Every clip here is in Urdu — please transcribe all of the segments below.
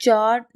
4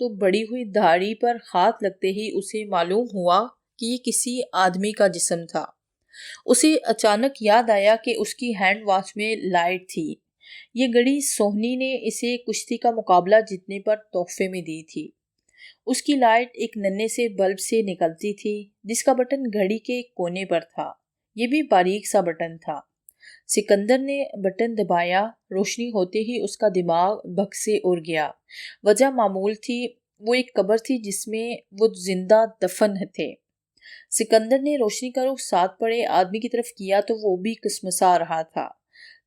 تو بڑی ہوئی داڑھی پر ہاتھ لگتے ہی اسے معلوم ہوا کہ یہ کسی آدمی کا جسم تھا۔ اسے اچانک یاد آیا کہ اس کی ہینڈ واچ میں لائٹ تھی۔ یہ گھڑی سوہنی نے اسے کشتی کا مقابلہ جیتنے پر تحفے میں دی تھی۔ اس کی لائٹ ایک ننھے سے بلب سے نکلتی تھی جس کا بٹن گھڑی کے کونے پر تھا۔ یہ بھی باریک سا بٹن تھا۔ سکندر نے بٹن دبایا، روشنی ہوتے ہی اس کا دماغ بھگ سے اڑ گیا۔ وجہ معمول تھی، وہ ایک قبر تھی جس میں وہ زندہ دفن تھے۔ سکندر نے روشنی کا رخ ساتھ پڑے آدمی کی طرف کیا تو وہ بھی کسمسا رہا تھا۔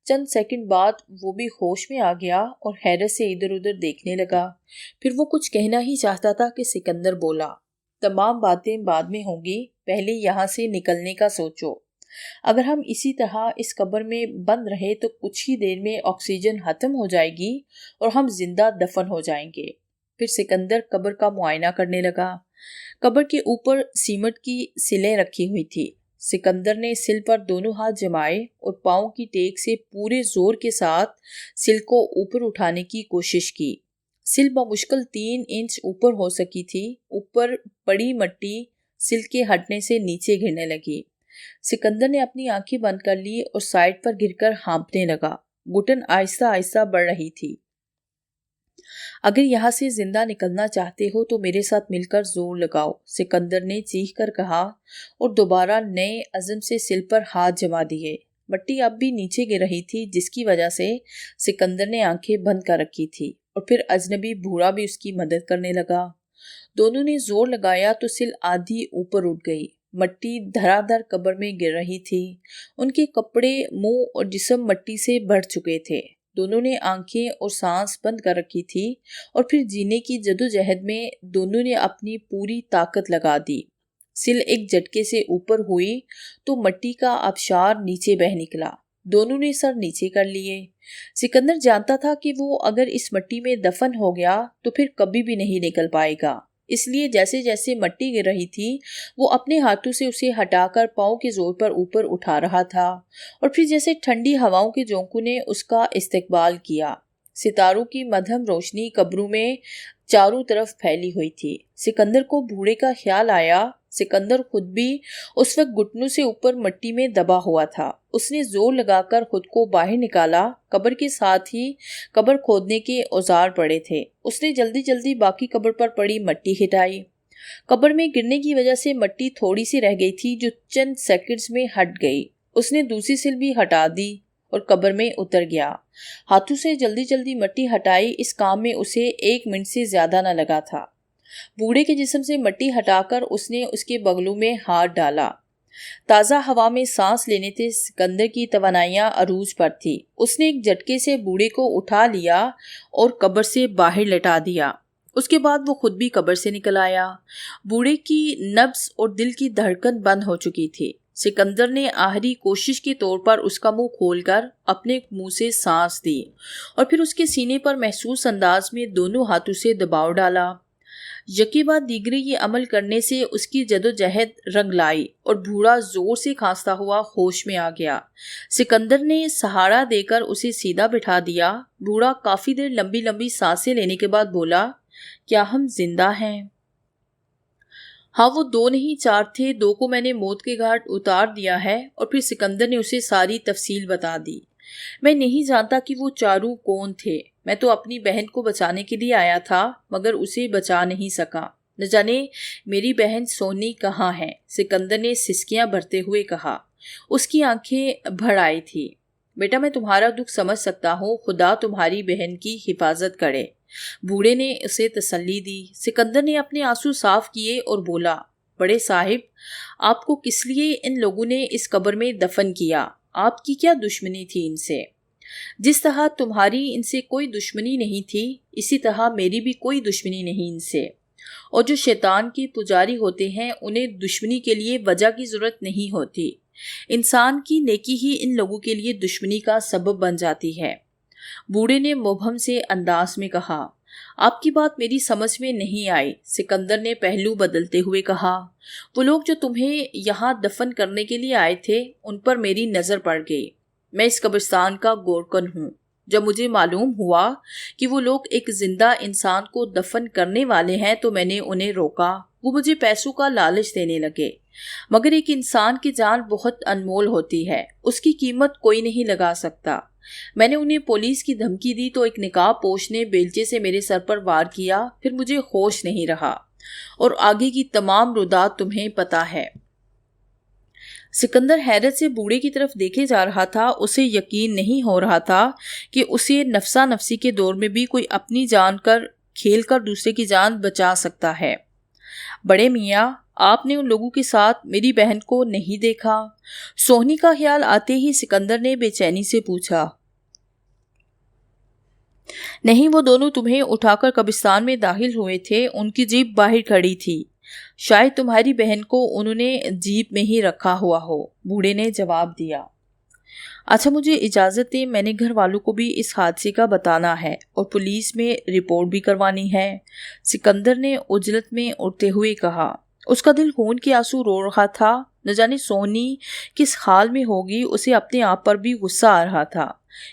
چند سیکنڈ بعد وہ بھی ہوش میں آ گیا اور حیرت سے ادھر ادھر دیکھنے لگا۔ پھر وہ کچھ کہنا ہی چاہتا تھا کہ سکندر بولا، تمام باتیں بعد میں ہوں گی، پہلے یہاں سے نکلنے کا سوچو۔ اگر ہم اسی طرح اس قبر میں بند رہے تو کچھ ہی دیر میں آکسیجن ختم ہو جائے گی اور ہم زندہ دفن ہو جائیں گے۔ پھر سکندر قبر کا معائنہ کرنے لگا۔ قبر کے اوپر سیمنٹ کی سلیں رکھی ہوئی تھی۔ سکندر نے سل پر دونوں ہاتھ جمائے اور پاؤں کی ٹیک سے پورے زور کے ساتھ سل کو اوپر اٹھانے کی کوشش کی۔ سل بمشکل 3 انچ اوپر ہو سکی تھی۔ اوپر پڑی مٹی سل کے ہٹنے سے نیچے گرنے لگی۔ سکندر نے اپنی آنکھیں بند کر لی اور سائڈ پر گر کر ہانپنے لگا۔ گھٹن آہستہ آہستہ بڑھ رہی تھی۔ اگر یہاں سے زندہ نکلنا چاہتے ہو تو میرے ساتھ مل کر زور لگاؤ، سکندر نے چیخ کر کہا اور دوبارہ نئے عزم سے سل پر ہاتھ جما دیے۔ مٹی اب بھی نیچے گر رہی تھی جس کی وجہ سے سکندر نے آنکھیں بند کر رکھی تھی اور پھر اجنبی بھوڑا بھی اس کی مدد کرنے لگا۔ دونوں نے زور لگایا تو سل آدھی اوپر اٹھ گئی۔ مٹی دھڑا دھڑ قبر میں گر رہی تھی۔ ان کے کپڑے، منہ اور جسم مٹی سے بھر چکے تھے۔ دونوں نے آنکھیں اور سانس بند کر رکھی تھی اور پھر جینے کی جدوجہد میں دونوں نے اپنی پوری طاقت لگا دی۔ سل ایک جھٹکے سے اوپر ہوئی تو مٹی کا آبشار نیچے بہہ نکلا۔ دونوں نے سر نیچے کر لیے۔ سکندر جانتا تھا کہ وہ اگر اس مٹی میں دفن ہو گیا تو پھر کبھی بھی نہیں نکل پائے گا، اس لیے جیسے جیسے مٹی گر رہی تھی وہ اپنے ہاتھوں سے اسے ہٹا کر پاؤں کے زور پر اوپر اٹھا رہا تھا اور پھر جیسے ٹھنڈی ہواؤں کے جھونکوں نے اس کا استقبال کیا۔ ستاروں کی مدھم روشنی قبروں میں چاروں طرف پھیلی ہوئی تھی۔ سکندر کو بوڑھے کا خیال آیا۔ سکندر خود بھی اس وقت گھٹنوں سے اوپر مٹی میں دبا ہوا تھا۔ اس نے زور لگا کر خود کو باہر نکالا۔ قبر کے ساتھ ہی قبر کھودنے کے اوزار پڑے تھے۔ اس نے جلدی جلدی باقی قبر پر پڑی مٹی ہٹائی۔ قبر میں گرنے کی وجہ سے مٹی تھوڑی سی رہ گئی تھی جو چند سیکنڈز میں ہٹ گئی۔ اس نے دوسری سل بھی ہٹا دی اور قبر میں اتر گیا۔ ہاتھوں سے جلدی جلدی مٹی ہٹائی۔ اس کام میں اسے 1 منٹ سے زیادہ نہ لگا تھا۔ بوڑھے کے جسم سے مٹی ہٹا کر اس نے اس کے بغلوں میں ہاتھ ڈالا۔ تازہ ہوا میں سانس لینے سے سکندر کی توانائیاں عروج پر تھی۔ اس نے ایک جھٹکے سے بوڑھے کو اٹھا لیا اور قبر سے باہر لٹا دیا۔ اس کے بعد وہ خود بھی قبر سے نکل آیا۔ بوڑھے کی نبض اور دل کی دھڑکن بند ہو چکی تھی۔ سکندر نے آخری کوشش کے طور پر اس کا منہ کھول کر اپنے منہ سے سانس دی اور پھر اس کے سینے پر محسوس انداز میں دونوں ہاتھوں سے دباؤ ڈالا۔ یکے بعد دیگرے یہ عمل کرنے سے اس کی جدوجہد رنگ لائی اور بوڑھا زور سے کھانستا ہوا ہوش میں آ گیا۔ سکندر نے سہارا دے کر اسے سیدھا بٹھا دیا۔ بوڑھا کافی دیر لمبی لمبی سانسیں لینے کے بعد بولا، کیا ہم زندہ ہیں؟ ہاں، وہ 2 نہیں 4 تھے، 2 کو میں نے موت کے گھاٹ اتار دیا ہے۔ اور پھر سکندر نے اسے ساری تفصیل بتا دی۔ میں نہیں جانتا کہ وہ چاروں کون تھے۔ میں تو اپنی بہن کو بچانے کے لیے آیا تھا مگر اسے بچا نہیں سکا۔ نہ جانے میری بہن سونی کہاں ہے؟ سکندر نے سسکیاں بھرتے ہوئے کہا۔ اس کی آنکھیں بھر آئی تھی۔ بیٹا، میں تمہارا دکھ سمجھ سکتا ہوں، خدا تمہاری بہن کی حفاظت کرے، بوڑھے نے اسے تسلی دی۔ سکندر نے اپنے آنسو صاف کیے اور بولا، بڑے صاحب، آپ کو کس لیے ان لوگوں نے اس قبر میں دفن کیا؟ آپ کی کیا دشمنی تھی ان سے؟ جس طرح تمہاری ان سے کوئی دشمنی نہیں تھی، اسی طرح میری بھی کوئی دشمنی نہیں ان سے۔ اور جو شیطان کے پجاری ہوتے ہیں انہیں دشمنی کے لیے وجہ کی ضرورت نہیں ہوتی۔ انسان کی نیکی ہی ان لوگوں کے لیے دشمنی کا سبب بن جاتی ہے۔ بوڑھے نے مبہم سے انداز میں کہا، آپ کی بات میری سمجھ میں نہیں آئی۔ سکندر نے پہلو بدلتے ہوئے کہا، وہ لوگ جو تمہیں یہاں دفن کرنے کے لیے آئے تھے ان پر میری نظر پڑ گئی۔ میں اس قبرستان کا گورکن ہوں۔ جب مجھے معلوم ہوا کہ وہ لوگ ایک زندہ انسان کو دفن کرنے والے ہیں تو میں نے انہیں روکا۔ وہ مجھے پیسوں کا لالچ دینے لگے، مگر ایک انسان کی جان بہت انمول ہوتی ہے، اس کی قیمت کوئی نہیں لگا سکتا۔ میں نے انہیں پولیس کی دھمکی دی تو ایک نقاب پوش نے بیلچے سے میرے سر پر وار کیا، پھر مجھے ہوش نہیں رہا، اور آگے کی تمام رودات تمہیں پتہ ہے۔ سکندر حیرت سے بوڑھے کی طرف دیکھے جا رہا تھا۔ اسے یقین نہیں ہو رہا تھا کہ اسے نفسا نفسی کے دور میں بھی کوئی اپنی جان کھیل کر دوسرے کی جان بچا سکتا ہے۔ بڑے میاں، آپ نے ان لوگوں کے ساتھ میری بہن کو نہیں دیکھا؟ سوہنی کا خیال آتے ہی سکندر نے بے چینی سے پوچھا۔ نہیں، وہ دونوں تمہیں اٹھا کر قبرستان میں داخل ہوئے تھے، ان کی جیپ باہر کھڑی تھی، شاید تمہاری بہن کو انہوں نے جیپ میں ہی رکھا ہوا ہو، بوڑھے نے جواب دیا۔ اچھا، مجھے اجازت دیں، میں نے گھر والوں کو بھی اس حادثے کا بتانا ہے اور پولیس میں رپورٹ بھی کروانی ہے، سکندر نے عجلت میں اٹھتے ہوئے کہا۔ اس کا دل خون کے آنسو رو رہا تھا، نہ جانے سونی کس حال میں ہوگی۔ اسے اپنے آپ پر بھی غصہ آ رہا تھا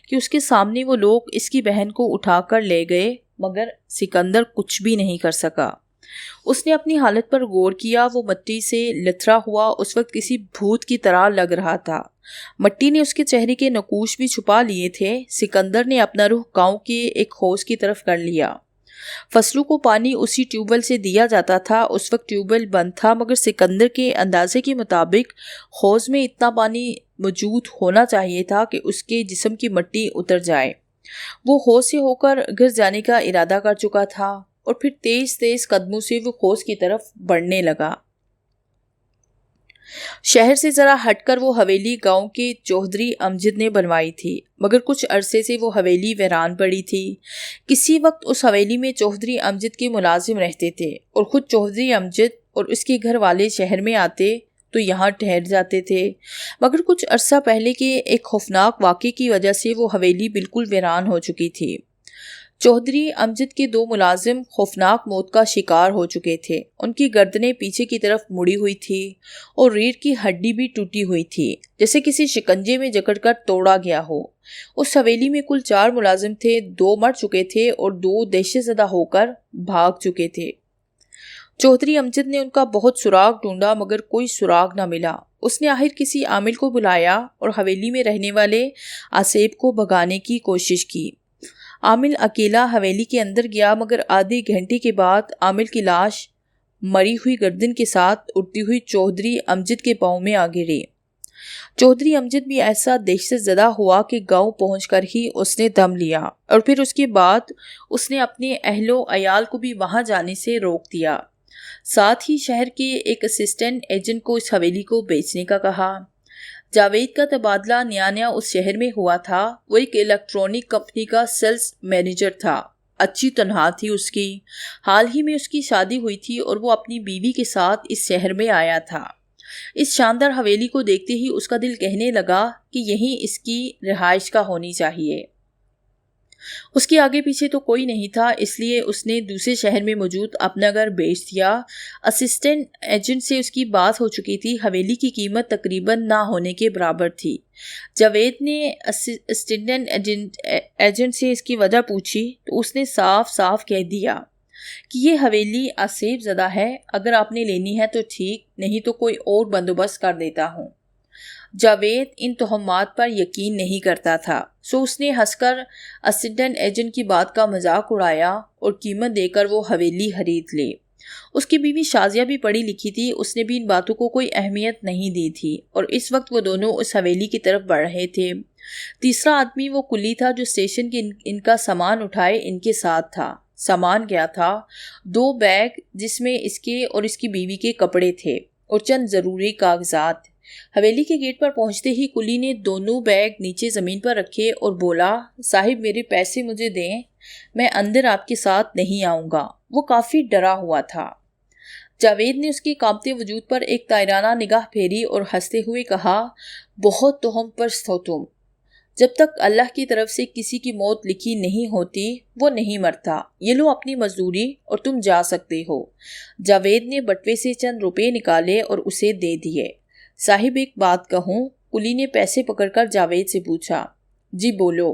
کہ اس کے سامنے وہ لوگ اس کی بہن کو اٹھا کر لے گئے، مگر سکندر کچھ بھی نہیں کر سکا۔ اس نے اپنی حالت پر غور کیا، وہ مٹی سے لتھڑا ہوا اس وقت کسی بھوت کی طرح لگ رہا تھا۔ مٹی نے اس کے چہرے کے نقوش بھی چھپا لیے تھے۔ سکندر نے اپنا رخ گاؤں کے ایک حوض کی طرف کر لیا۔ فصلوں کو پانی اسی ٹیوب ویل سے دیا جاتا تھا۔ اس وقت ٹیوب ویل بند تھا، مگر سکندر کے اندازے کے مطابق حوض میں اتنا پانی موجود ہونا چاہیے تھا کہ اس کے جسم کی مٹی اتر جائے۔ وہ حوض سے ہو کر گھر جانے کا ارادہ کر چکا تھا اور پھر تیز تیز قدموں سے وہ حوض کی طرف بڑھنے لگا۔ شہر سے ذرا ہٹ کر وہ حویلی گاؤں کے چوہدری امجد نے بنوائی تھی، مگر کچھ عرصے سے وہ حویلی ویران پڑی تھی۔ کسی وقت اس حویلی میں چوہدری امجد کے ملازم رہتے تھے اور خود چوہدری امجد اور اس کے گھر والے شہر میں آتے تو یہاں ٹھہر جاتے تھے، مگر کچھ عرصہ پہلے کے ایک خوفناک واقعے کی وجہ سے وہ حویلی بالکل ویران ہو چکی تھی۔ چوہدری امجد کے 2 ملازم خوفناک موت کا شکار ہو چکے تھے۔ ان کی گردنیں پیچھے کی طرف مڑی ہوئی تھی اور ریڑھ کی ہڈی بھی ٹوٹی ہوئی تھی، جیسے کسی شکنجے میں جکڑ کر توڑا گیا ہو۔ اس حویلی میں کل 4 ملازم تھے، 2 مر چکے تھے اور 2 دہشت زدہ ہو کر بھاگ چکے تھے۔ چوہدری امجد نے ان کا بہت سراغ ڈھونڈا، مگر کوئی سراغ نہ ملا۔ اس نے آخر کسی عامل کو بلایا اور حویلی میں رہنے والے آصیب کو بھگانے کی کوشش کی۔ عامل اکیلا حویلی کے اندر گیا، مگر آدھے گھنٹے کے بعد عامل کی لاش مری ہوئی گردن کے ساتھ اڑتی ہوئی چوہدری امجد کے پاؤں میں آ گری۔ چوہدری امجد بھی ایسا دہشت زدہ ہوا کہ گاؤں پہنچ کر ہی اس نے دم لیا، اور پھر اس کے بعد اس نے اپنے اہل و عیال کو بھی وہاں جانے سے روک دیا۔ ساتھ ہی شہر کے ایک اسسٹنٹ ایجنٹ کو اس حویلی کو بیچنے کا کہا۔ جاوید کا تبادلہ نیا اس شہر میں ہوا تھا۔ وہ ایک الیکٹرانک کمپنی کا سیلز مینیجر تھا۔ اچھی تنخواہ تھی اس کی۔ حال ہی میں اس کی شادی ہوئی تھی اور وہ اپنی بیوی کے ساتھ اس شہر میں آیا تھا۔ اس شاندار حویلی کو دیکھتے ہی اس کا دل کہنے لگا کہ یہیں اس کی رہائش کا ہونی چاہیے۔ اس کے آگے پیچھے تو کوئی نہیں تھا، اس لیے اس نے دوسرے شہر میں موجود اپنا گھر بیچ دیا۔ اسسٹنٹ ایجنٹ سے اس کی بات ہو چکی تھی۔ حویلی کی قیمت تقریباً نہ ہونے کے برابر تھی۔ جاوید نے اسسٹنٹ ایجنٹ سے اس کی وجہ پوچھی تو اس نے صاف صاف کہہ دیا کہ یہ حویلی آصیب زدہ ہے، اگر آپ نے لینی ہے تو ٹھیک، نہیں تو کوئی اور بندوبست کر دیتا ہوں۔ جاوید ان تہمات پر یقین نہیں کرتا تھا، سو اس نے ہنس کر اسسٹنٹ ایجنٹ کی بات کا مذاق اڑایا اور قیمت دے کر وہ حویلی خرید لی۔ اس کی بیوی شازیہ بھی پڑھی لکھی تھی، اس نے بھی ان باتوں کو کوئی اہمیت نہیں دی تھی، اور اس وقت وہ دونوں اس حویلی کی طرف بڑھ رہے تھے۔ تیسرا آدمی وہ کلی تھا جو اسٹیشن کے ان کا سامان اٹھائے ان کے ساتھ تھا۔ سامان کیا تھا؟ 2 بیگ جس میں اس کے اور اس کی بیوی کے کپڑے تھے اور چند ضروری کاغذات۔ حویلی کے گیٹ پر پہنچتے ہی کلی نے دونوں بیگ نیچے زمین پر رکھے اور بولا، صاحب میرے پیسے مجھے دیں، میں اندر آپ کے ساتھ نہیں آؤں گا۔ وہ کافی ڈرا ہوا تھا۔ جاوید نے اس کے کانپتے وجود پر ایک طائرانہ نگاہ پھیری اور ہنستے ہوئے کہا، بہت تہم پرست ہو تم۔ جب تک اللہ کی طرف سے کسی کی موت لکھی نہیں ہوتی وہ نہیں مرتا۔ یہ لو اپنی مزدوری اور تم جا سکتے ہو۔ جاوید نے بٹوے سے چند روپے نکالے اور اسے دے دیے۔ صاحب ایک بات کہوں؟ کلی نے پیسے پکڑ کر جاوید سے پوچھا۔ جی بولو۔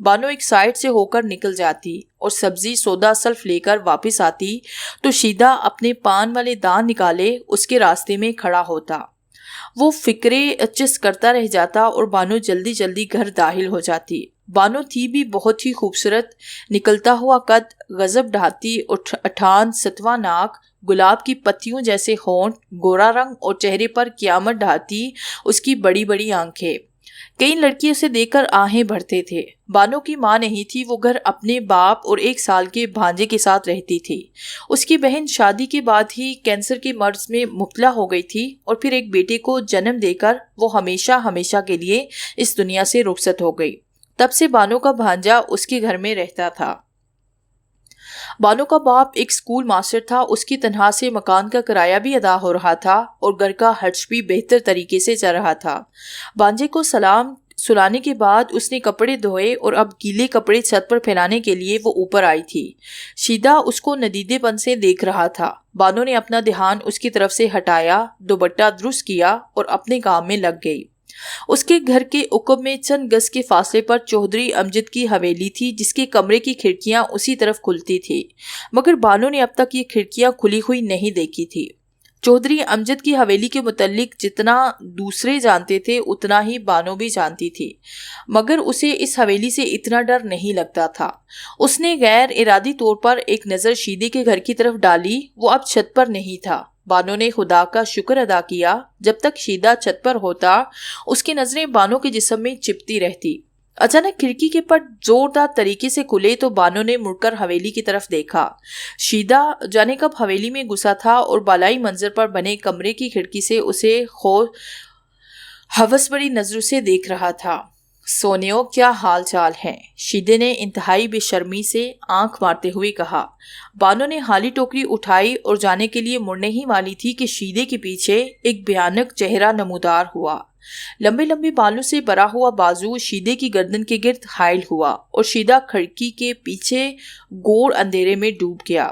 بانو ایک سائڈ سے ہو کر نکل جاتی اور سبزی سودا سلف لے کر واپس آتی تو شیدا اپنے پان والے دان نکالے اس کے راستے میں کھڑا ہوتا۔ وہ فکرے چس کرتا رہ جاتا اور بانو جلدی جلدی گھر داخل ہو جاتی۔ بانو تھی بھی بہت ہی خوبصورت، نکلتا ہوا قد، غضب ڈھاتی اور اٹھان ستواں ناک، گلاب کی پتیوں جیسے ہونٹ، گورا رنگ اور چہرے پر قیامت ڈھاتی اس کی بڑی بڑی آنکھیں۔ کئی لڑکے اسے دیکھ کر آہیں بھرتے تھے۔ بانو کی ماں نہیں تھی، وہ گھر اپنے باپ اور 1 سال کے بھانجے کے ساتھ رہتی تھی۔ اس کی بہن شادی کے بعد ہی کینسر کے مرض میں مبتلا ہو گئی تھی اور پھر ایک بیٹے کو جنم دے کر وہ ہمیشہ ہمیشہ کے لیے اس دنیا سے رخصت ہو گئی۔ تب سے بانو کا بھانجا اس کے گھر میں رہتا تھا۔ بانو کا باپ ایک اسکول ماسٹر تھا، اس کی تنخواہ سے مکان کا کرایہ بھی ادا ہو رہا تھا اور گھر کا خرچ بھی بہتر طریقے سے چل رہا تھا۔ بانجے کو سلام سلانے کے بعد اس نے کپڑے دھوئے اور اب گیلے کپڑے چھت پر پھیلانے کے لیے وہ اوپر آئی تھی۔ شیدا اس کو ندیدے پن سے دیکھ رہا تھا۔ بانو نے اپنا دھیان اس کی طرف سے ہٹایا، دوپٹہ درست کیا اور اپنے کام میں لگ گئی۔ اس کے گھر کے عقب میں چند گز کے فاصلے پر چودھری امجد کی حویلی تھی، جس کے کمرے کی کھڑکیاں اسی طرف کھلتی تھی، مگر بانو نے اب تک یہ کھڑکیاں کھلی ہوئی نہیں دیکھی تھی۔ چودھری امجد کی حویلی کے متعلق جتنا دوسرے جانتے تھے اتنا ہی بانو بھی جانتی تھی، مگر اسے اس حویلی سے اتنا ڈر نہیں لگتا تھا۔ اس نے غیر ارادی طور پر ایک نظر شیدے کے گھر کی طرف ڈالی، وہ اب چھت پر نہیں تھا۔ بانو نے خدا کا شکر ادا کیا، جب تک شیدا چھت پر ہوتا اس کی نظریں بانو کے جسم میں چپتی رہتی۔ اچانک کھڑکی کے پٹ زوردار طریقے سے کھلے تو بانو نے مڑ کر حویلی کی طرف دیکھا۔ شیدا جانے کب حویلی میں گھسا تھا اور بالائی منظر پر بنے کمرے کی کھڑکی سے اسے ہوس بڑی نظروں سے دیکھ رہا تھا۔ سونیو، کیا حال چال ہے؟ شیدے نے انتہائی بے شرمی سے آنکھ مارتے ہوئے کہا۔ بانو نے حالی ٹوکری اٹھائی اور جانے کے لیے مڑنے ہی والی تھی کہ شیدے کے پیچھے ایک بھیانک چہرہ نمودار ہوا۔ لمبے لمبے بالوں سے بھرا ہوا بازو شیدے کی گردن کے گرد حائل ہوا اور شیدا کھڑکی کے پیچھے گور اندھیرے میں ڈوب گیا۔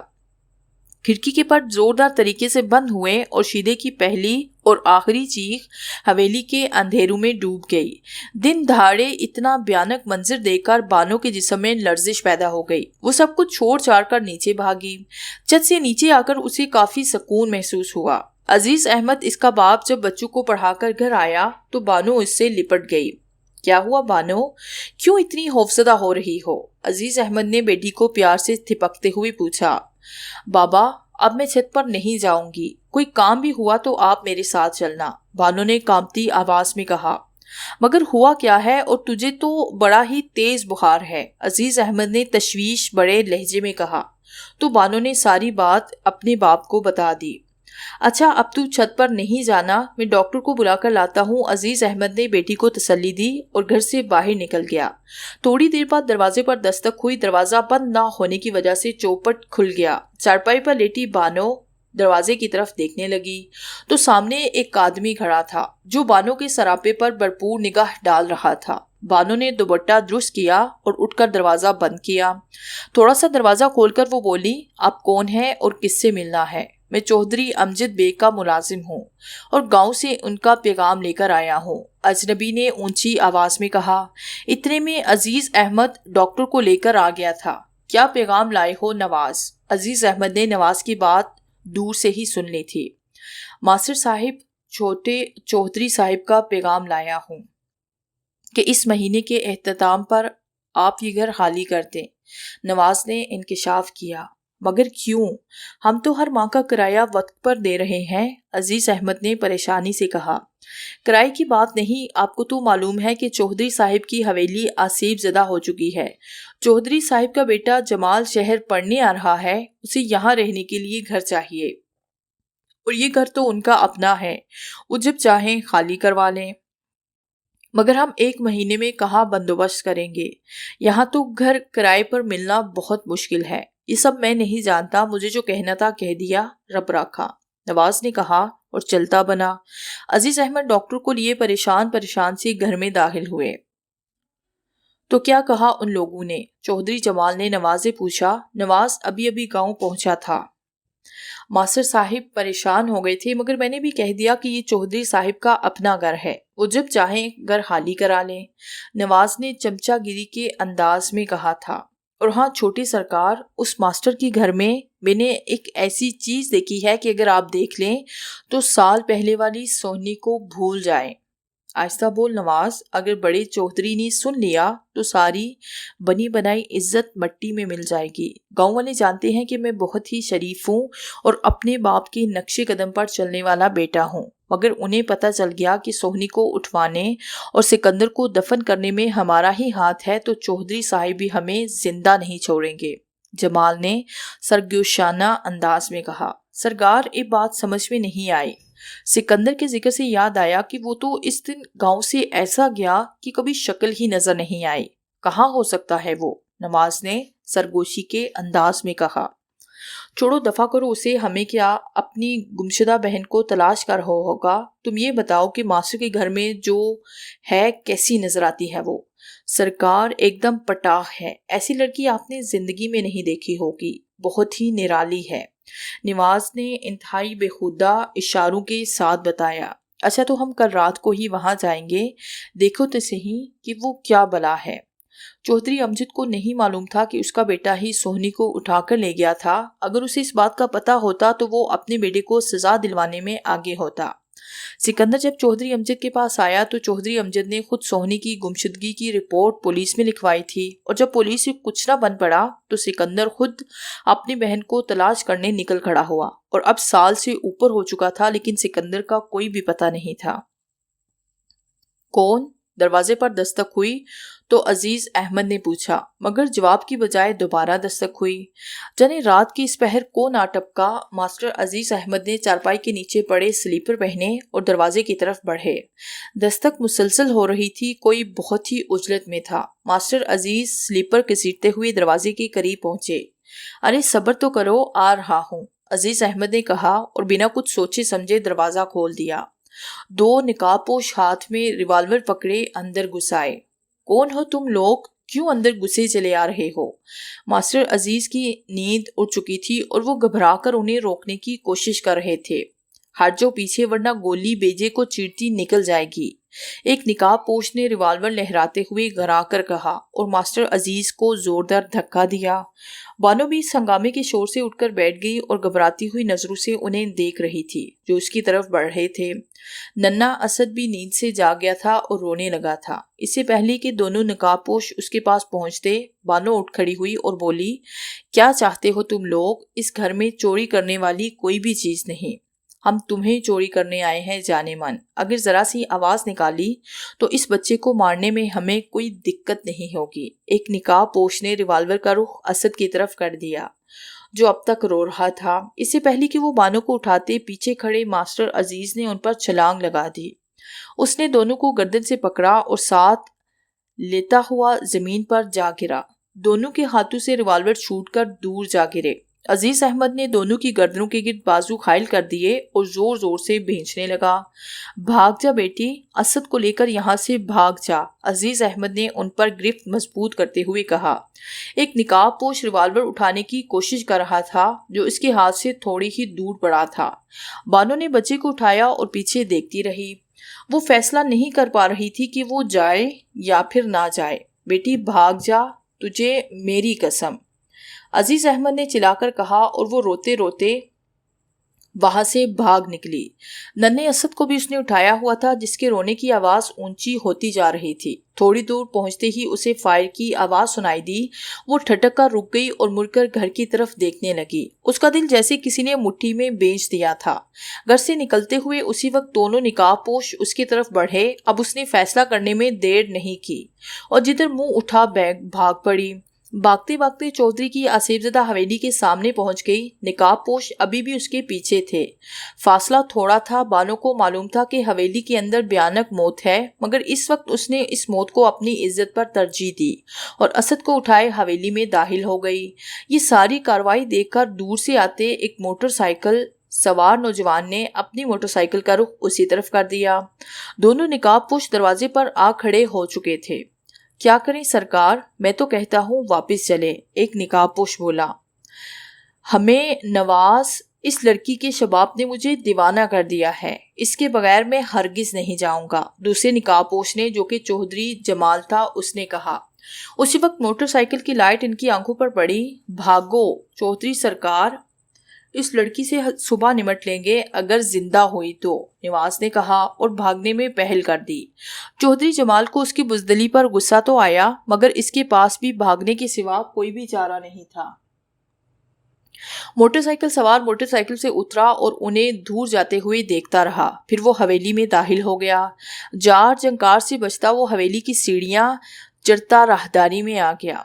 کھڑکی کے پٹ زوردار طریقے سے بند ہوئے اور شیدے کی پہلی اور آخری چیخ حویلی کے اندھیروں میں ڈوب گئی۔ دن دہاڑے اتنا بھیانک منظر دیکھ کر بانو کے جسم میں لرزش پیدا ہو گئی۔ وہ سب کچھ چھوڑ چھاڑ کر نیچے بھاگی۔ چھت سے نیچے آ کر اسے کافی سکون محسوس ہوا۔ عزیز احمد، اس کا باپ، جب بچوں کو پڑھا کر گھر آیا تو بانو اس سے لپٹ گئی۔ کیا ہوا بانو؟ کیوں اتنی خوفزدہ ہو رہی ہو؟ عزیز احمد نے بیٹی کو پیار سے تھپکتے ہوئے پوچھا۔ بابا، اب میں چھت پر نہیں جاؤں گی، کوئی کام بھی ہوا تو آپ میرے ساتھ چلنا، بانو نے کانپتی آواز میں کہا۔ مگر ہوا کیا ہے؟ اور تجھے تو بڑا ہی تیز بخار ہے، عزیز احمد نے تشویش بڑے لہجے میں کہا۔ تو بانو نے ساری بات اپنے باپ کو بتا دی۔ اچھا، اب تو چھت پر نہیں جانا، میں ڈاکٹر کو بلا کر لاتا ہوں، عزیز احمد نے بیٹی کو تسلی دی اور گھر سے باہر نکل گیا۔ تھوڑی دیر بعد دروازے پر دستک ہوئی، دروازہ بند نہ ہونے کی وجہ سے چوپٹ کھل گیا۔ چارپائی پر لیٹی بانو دروازے کی طرف دیکھنے لگی تو سامنے ایک آدمی کھڑا تھا جو بانو کے سراپے پر بھرپور نگاہ ڈال رہا تھا۔ بانو نے دوپٹہ درست کیا اور اٹھ کر دروازہ بند کیا۔ تھوڑا سا دروازہ کھول کر وہ بولی، آپ کون ہیں اور کس سے ملنا ہے؟ میں چودھری امجد بیگ کا ملازم ہوں اور گاؤں سے ان کا پیغام لے کر آیا ہوں، اجنبی نے اونچی آواز میں کہا۔ اتنے میں عزیز احمد ڈاکٹر کو لے کر آ گیا تھا۔ کیا پیغام لائے ہو نواز؟ عزیز احمد نے نواز کی بات دور سے ہی سن لی تھی۔ ماسٹر صاحب، چھوٹے چودھری صاحب کا پیغام لایا ہوں کہ اس مہینے کے اختتام پر آپ یہ گھر خالی کر دیں، نواز نے انکشاف کیا۔ مگر کیوں؟ ہم تو ہر ماہ کا کرایہ وقت پر دے رہے ہیں، عزیز احمد نے پریشانی سے کہا۔ کرائے کی بات نہیں، آپ کو تو معلوم ہے کہ چودھری صاحب کی حویلی آسیب زدہ ہو چکی ہے۔ چودھری صاحب کا بیٹا جمال شہر پڑھنے آ رہا ہے، اسے یہاں رہنے کے لیے گھر چاہیے اور یہ گھر تو ان کا اپنا ہے، وہ جب چاہیں خالی کروا لیں۔ مگر ہم 1 مہینے میں کہاں بندوبست کریں گے؟ یہاں تو گھر کرائے پر ملنا بہت مشکل ہے۔ یہ سب میں نہیں جانتا، مجھے جو کہنا تھا کہہ دیا، رب رکھا، نواز نے کہا اور چلتا بنا۔ عزیز احمد ڈاکٹر کو لیے پریشان سے گھر میں داخل ہوئے۔ تو کیا کہا ان لوگوں نے؟ چودھری جمال نے نواز سے پوچھا۔ نواز ابھی گاؤں پہنچا تھا۔ ماسٹر صاحب پریشان ہو گئے تھے، مگر میں نے بھی کہہ دیا کہ یہ چودھری صاحب کا اپنا گھر ہے، وہ جب چاہیں گھر خالی کرا لیں، نواز نے چمچا گیری کے انداز میں کہا تھا۔ اور ہاں چھوٹی سرکار، اس ماسٹر کی گھر میں نے ایک ایسی چیز دیکھی ہے کہ اگر آپ دیکھ لیں تو سال پہلے والی سونی کو بھول جائیں۔ آہستہ بول نواز، اگر بڑے چودھری نے سن لیا تو ساری بنی بنائی عزت مٹی میں مل جائے گی۔ گاؤں والے جانتے ہیں کہ میں بہت ہی شریف ہوں اور اپنے باپ کے نقش قدم پر چلنے والا بیٹا ہوں، مگر انہیں پتہ چل گیا کہ سونی کو اٹھوانے اور سکندر کو دفن کرنے میں ہمارا ہی ہاتھ ہے تو چودھری صاحب بھی ہمیں زندہ نہیں چھوڑیں گے۔ جمال نے سرگوشانہ انداز میں کہا۔ سرکار، یہ بات سمجھ میں نہیں آئی۔ سکندر کے ذکر سے یاد آیا کہ وہ تو اس دن گاؤں سے ایسا گیا کہ کبھی شکل ہی نظر نہیں آئی۔ کہاں ہو سکتا ہے وہ؟ نواز نے سرگوشی کے انداز میں کہا۔ چھوڑو، دفع کرو اسے، ہمیں کیا، اپنی گمشدہ بہن کو تلاش کر ہوگا۔ تم یہ بتاؤ کہ ماسٹر کے گھر میں جو ہے کیسی نظر آتی ہے وہ؟ سرکار، ایک دم پٹاخ ہے، ایسی لڑکی آپ نے زندگی میں نہیں دیکھی ہوگی، بہت ہی نرالی ہے، نواز نے انتہائی بےخودہ اشاروں کے ساتھ بتایا۔ اچھا تو ہم کل رات کو ہی وہاں جائیں گے، دیکھو تو صحیح کہ وہ کیا بلا ہے۔ چودھری امجد کو نہیں معلوم تھا کہ اس کا بیٹا ہی سونی کو اٹھا کر لے گیا تھا۔ اگر اسے اس بات کا پتہ ہوتا تو وہ اپنے بیٹے کو سزا دلوانے میں آگے ہوتا۔ سکندر جب چودھری امجد کے پاس آیا تو چودھری امجد نے خود سونی کی گمشدگی کی رپورٹ پولیس میں لکھوائی تھی، اور جب پولیس سے کچھ نہ بن پڑا تو سکندر خود اپنی بہن کو تلاش کرنے نکل کھڑا ہوا، اور اب سال سے اوپر ہو چکا تھا لیکن سکندر کا کوئی بھی پتہ نہیں تھا۔ کون؟ دروازے پر دستک ہوئی تو عزیز احمد نے پوچھا، مگر جواب کی بجائے دوبارہ دستک ہوئی۔ جانے رات کی اس پہر کون آ ٹپکا؟ ماسٹر عزیز احمد نے چارپائی کے نیچے پڑے سلیپر پہنے اور دروازے کی طرف بڑھے۔ دستک مسلسل ہو رہی تھی، کوئی بہت ہی عجلت میں تھا۔ ماسٹر عزیز سلیپر گھسیٹتے ہوئے دروازے کے قریب پہنچے۔ ارے صبر تو کرو، آ رہا ہوں، عزیز احمد نے کہا اور بنا کچھ سوچے سمجھے دروازہ کھول دیا۔ دو نقاب پوش ہاتھ میں ریوالور پکڑے اندر گھس آئے۔ کون ہو تم لوگ؟ کیوں اندر گھسے چلے آ رہے ہو؟ ماسٹر عزیز کی نیند اڑ چکی تھی اور وہ گھبرا کر انہیں روکنے کی کوشش کر رہے تھے۔ ہٹ جاؤ پیچھے ورنہ گولی بیجے کو چیرتی نکل جائے گی، ایک نقاب پوش نے ریوالور لہراتے ہوئے گھرا کر کہا اور ماسٹر عزیز کو زوردار دھکا دیا۔ بانو بھی اس ہنگامے کے شور سے اٹھ کر بیٹھ گئی اور گھبراتی ہوئی نظروں سے انہیں دیکھ رہی تھی جو اس کی طرف بڑھ رہے تھے۔ ننھا اسد بھی نیند سے جاگ گیا تھا اور رونے لگا تھا۔ اس سے پہلے کہ دونوں نقاب پوش اس کے پاس پہنچتے، بانو اٹھ کھڑی ہوئی اور بولی، کیا چاہتے ہو تم لوگ؟ اس گھر میں چوری کرنے والی کوئی بھی چیز نہیں، ہم تمہیں چوری کرنے آئے ہیں جانے من۔ اگر ذرا سی آواز نکالی تو اس بچے کو مارنے میں ہمیں کوئی دقت نہیں ہوگی۔ ایک نقاب پوش نے ریوالور کا رخ اسد کی طرف کر دیا جو اب تک رو رہا تھا۔ اس سے پہلے کہ وہ بانو کو اٹھاتے، پیچھے کھڑے ماسٹر عزیز نے ان پر چھلانگ لگا دی۔ اس نے دونوں کو گردن سے پکڑا اور ساتھ لیتا ہوا زمین پر جا گرا۔ دونوں کے ہاتھوں سے ریوالور چھوٹ کر دور جا گرے۔ عزیز احمد نے دونوں کی گردنوں کے گرد بازو خائل کر دیے اور زور زور سے بھینچنے لگا۔ بھاگ جا بیٹی، اسد کو لے کر یہاں سے بھاگ جا، عزیز احمد نے ان پر گرفت مضبوط کرتے ہوئے کہا۔ ایک نقاب پوش ریوالور اٹھانے کی کوشش کر رہا تھا جو اس کے ہاتھ سے تھوڑی ہی دور پڑا تھا۔ بانو نے بچے کو اٹھایا اور پیچھے دیکھتی رہی۔ وہ فیصلہ نہیں کر پا رہی تھی کہ وہ جائے یا پھر نہ جائے۔ بیٹی بھاگ جا، تجھے میری قسم، عزیز احمد نے چلا کر کہا اور وہ روتے روتے وہاں سے بھاگ نکلی۔ ننھے اسد کو بھی اس نے اٹھایا ہوا تھا جس کے رونے کی آواز اونچی ہوتی جا رہی تھی۔ تھوڑی دور پہنچتے ہی اسے فائر کی آواز سنائی دی۔ وہ ٹھٹک کر رک گئی اور مڑ کر گھر کی طرف دیکھنے لگی۔ اس کا دل جیسے کسی نے مٹھی میں بیچ دیا تھا۔ گھر سے نکلتے ہوئے اسی وقت دونوں نقاب پوش اس کی طرف بڑھے۔ اب اس نے فیصلہ کرنے میں دیر نہیں کی اور جدھر منہ اٹھا بھاگ پڑی۔ بھاگتے بھاگتے چودھری کی آصف زدہ حویلی کے سامنے پہنچ گئی۔ نقاب پوش ابھی بھی اس کے پیچھے تھے۔ فاصلہ تھوڑا تھا۔ بانو کو معلوم تھا کہ حویلی کے اندر بھیانک موت ہے، مگر اس وقت اس نے اس موت کو اپنی عزت پر ترجیح دی اور اسد کو اٹھائے حویلی میں داخل ہو گئی۔ یہ ساری کارروائی دیکھ کر دور سے آتے ایک موٹر سائیکل سوار نوجوان نے اپنی موٹر سائیکل کا رخ اسی طرف کر دیا۔ دونوں نقاب پوش دروازے پر آ کھڑے ہو چکے تھے۔ کیا کریں سرکار؟ میں تو کہتا ہوں واپس چلے، ایک نقاب پوش بولا۔ ہمیں نواز اس لڑکی کے شباب نے مجھے دیوانہ کر دیا ہے، اس کے بغیر میں ہرگز نہیں جاؤں گا، دوسرے نقاب پوش نے جو کہ چودھری جمال تھا اس نے کہا۔ اسی وقت موٹر سائیکل کی لائٹ ان کی آنکھوں پر پڑی۔ بھاگو چودھری سرکار، اس لڑکی سے صبح نمٹ لیں گے اگر زندہ ہوئی تو، نواز نے کہا اور بھاگنے میں پہل کر دی۔ چودھری جمال کو اس کی بزدلی پر غصہ تو آیا مگر اس کے پاس بھی بھاگنے کے سوا کوئی بھی چارہ نہیں تھا۔ موٹر سائیکل سوار موٹر سائیکل سے اترا اور انہیں دور جاتے ہوئے دیکھتا رہا، پھر وہ حویلی میں داخل ہو گیا۔ جار جنکار سے بچتا وہ حویلی کی سیڑھیاں چڑھتا راہداری میں آ گیا۔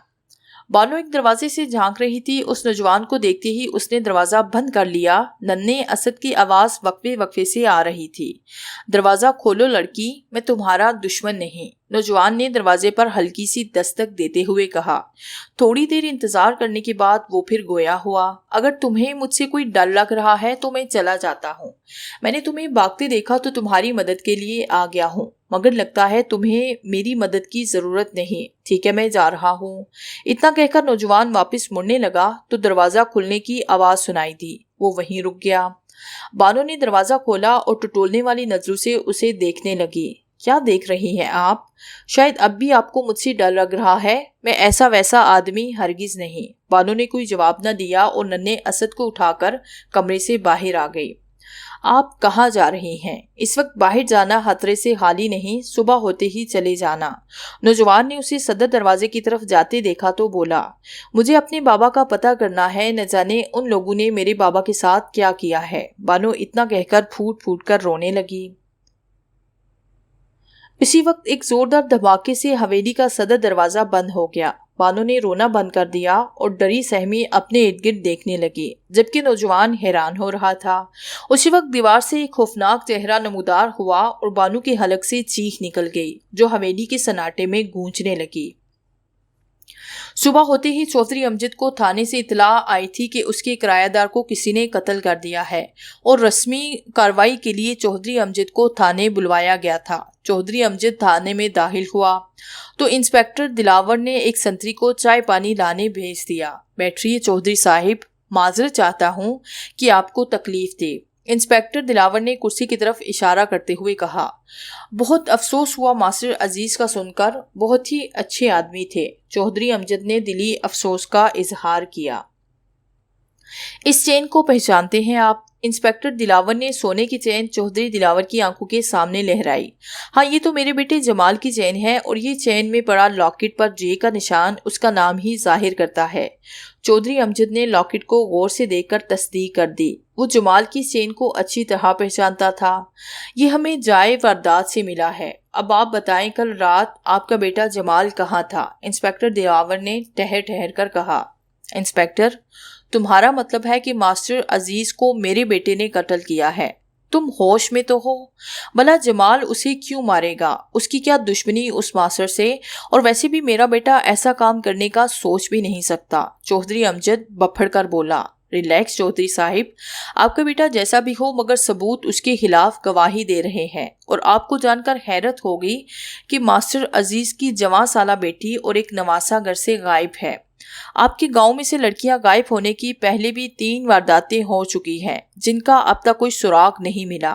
بانو ایک دروازے سے جھانک رہی تھی، اس نوجوان کو دیکھتے ہی اس نے دروازہ بند کر لیا۔ ننھے اسد کی آواز وقفے وقفے سے آ رہی تھی، دروازہ کھولو لڑکی، میں تمہارا دشمن نہیں۔ نوجوان نے دروازے پر ہلکی سی دستک دیتے ہوئے کہا۔ تھوڑی دیر انتظار کرنے کے بعد وہ پھر گویا ہوا، اگر تمہیں مجھ سے کوئی ڈر لگ رہا ہے تو میں چلا جاتا ہوں، میں نے تمہیں بھاگتے دیکھا تو تمہاری مدد کے لیے آ گیا ہوں، مگر لگتا ہے تمہیں میری مدد کی ضرورت نہیں، ٹھیک ہے میں جا رہا ہوں۔ اتنا کہہ کر نوجوان واپس مڑنے لگا تو دروازہ کھلنے کی آواز سنائی دی، وہ وہیں رک گیا۔ بانو نے دروازہ کھولا اور ٹٹولنے والی نظروں سے اسے دیکھنے لگی۔ کیا دیکھ رہی ہیں آپ؟ شاید اب بھی آپ کو مجھ سے ڈر لگ رہا ہے، میں ایسا ویسا آدمی ہرگز نہیں۔ بانو نے کوئی جواب نہ دیا اور ننھے اسد کو اٹھا کر کمرے سے باہر آ گئی۔ آپ کہاں جا رہی ہیں؟ اس وقت باہر جانا خطرے سے خالی نہیں، صبح ہوتے ہی چلے جانا۔ نوجوان نے اسے صدر دروازے کی طرف جاتے دیکھا تو بولا، مجھے اپنے بابا کا پتہ کرنا ہے، نہ جانے ان لوگوں نے میرے بابا کے ساتھ کیا کیا ہے۔ بانو اتنا کہہ کر پھوٹ پھوٹ کر رونے لگی۔ اسی وقت ایک زوردار دھماکے سے حویلی کا صدر دروازہ بند ہو گیا۔ بانو نے رونا بند کر دیا اور ڈری سہمی اپنے ارد گرد دیکھنے لگی، جبکہ نوجوان حیران ہو رہا تھا۔ اسی وقت دیوار سے ایک خوفناک چہرہ نمودار ہوا اور بانو کے حلق سے چیخ نکل گئی جو حویلی کے سناٹے میں گونجنے لگی۔ صبح ہوتے ہی چودھری امجد کو تھانے سے اطلاع آئی تھی کہ اس کے کرایہ دار کو کسی نے قتل کر دیا ہے اور رسمی کارروائی کے لیے چودھری امجد کو تھانے بلوایا گیا تھا۔ چودھری امجد تھانے میں داخل ہوا تو انسپکٹر دلاور نے ایک سنتری کو چائے پانی لانے بھیج دیا۔ بیٹھیے چودھری صاحب، معذرت چاہتا ہوں کہ آپ کو تکلیف دے، انسپکٹر دلاور نے کرسی کی طرف اشارہ کرتے ہوئے کہا۔ بہت افسوس ہوا ماسٹر عزیز کا سن کر، بہت ہی اچھے آدمی تھے۔ چودھری امجد نے دلی افسوس کا اظہار کیا۔ اس چین کو پہچانتے ہیں آپ؟ انسپکٹر دلاور نے سونے کی چین چودھری دلاور کی آنکھوں کے سامنے لہرائی۔ ہاں، یہ تو میرے بیٹے جمال کی چین ہے اور یہ چین میں پڑا لاکٹ پر جے کا نشان اس کا نام ہی ظاہر کرتا ہے۔ چودھری امجد نے لاکٹ کو غور سے دیکھ کر تصدیق کر دی۔ وہ جمال کی چین کو اچھی طرح پہچانتا تھا۔ یہ ہمیں جائے واردات سے ملا ہے۔ اب آپ بتائیں کل رات آپ کا بیٹا جمال کہاں تھا؟ انسپکٹر دلاور نے ٹھہر ٹھہر کر کہا۔ انسپکٹر، تمہارا مطلب ہے کہ ماسٹر عزیز کو میرے بیٹے نے قتل کیا ہے؟ تم ہوش میں تو ہو؟ بھلا جمال اسے کیوں مارے گا؟ اس کی کیا دشمنی اس ماسٹر سے؟ اور ویسے بھی میرا بیٹا ایسا کام کرنے کا سوچ بھی نہیں سکتا۔ چودھری امجد بپھڑ کر بولا۔ ریلیکس چودھری صاحب، آپ کا بیٹا جیسا بھی ہو مگر ثبوت اس کے خلاف گواہی دے رہے ہیں، اور آپ کو جان کر حیرت ہوگی کہ ماسٹر عزیز کی جوان سالہ بیٹی اور ایک نواسہ گھر سے غائب ہے۔ آپ کے گاؤں میں سے لڑکیاں غائب ہونے کی پہلے بھی 3 وارداتیں ہو چکی ہیں جن کا اب تک کوئی سراغ نہیں ملا،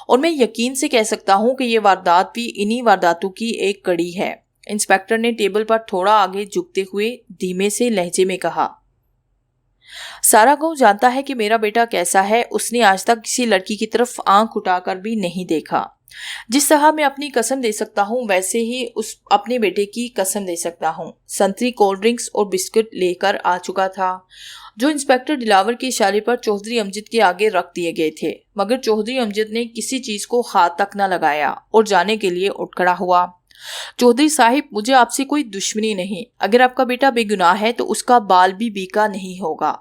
اور میں یقین سے کہہ سکتا ہوں کہ یہ واردات بھی انہی وارداتوں کی ایک کڑی ہے۔ انسپکٹر نے ٹیبل پر تھوڑا آگے جھکتے ہوئے دھیمے سے لہجے میں کہا۔ سارا گاؤں جانتا ہے کہ میرا بیٹا کیسا ہے، اس نے آج تک کسی لڑکی کی طرف آنکھ اٹھا کر بھی نہیں دیکھا۔ جس طرح میں اپنی قسم دے سکتا ہوں ویسے ہی اس اپنے بیٹے کی قسم دے سکتا ہوں۔ سنتری، کولڈ ڈرنکس اور بسکٹ لے کر آ چکا تھا جو انسپکٹر دلاور کے اشارے پر چودھری امجد کے آگے رکھ دیے گئے تھے، مگر چودھری امجد نے کسی چیز کو ہاتھ تک نہ لگایا اور جانے کے لیے اٹھ کھڑا ہوا۔ چودھری صاحب، مجھے آپ سے کوئی دشمنی نہیں، اگر آپ کا بیٹا بے گناہ ہے تو اس کا بال بھی بیکا نہیں ہوگا۔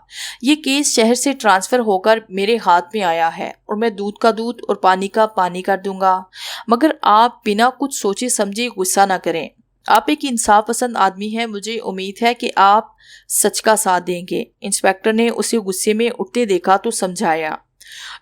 یہ کیس شہر سے ٹرانسفر ہو کر میرے ہاتھ میں آیا ہے اور میں دودھ کا دودھ اور پانی کا پانی کر دوں گا، مگر آپ بنا کچھ سوچے سمجھے غصہ نہ کریں۔ آپ ایک انصاف پسند آدمی ہیں، مجھے امید ہے کہ آپ سچ کا ساتھ دیں گے۔ انسپکٹر نے اسے غصے میں اٹھتے دیکھا تو سمجھایا۔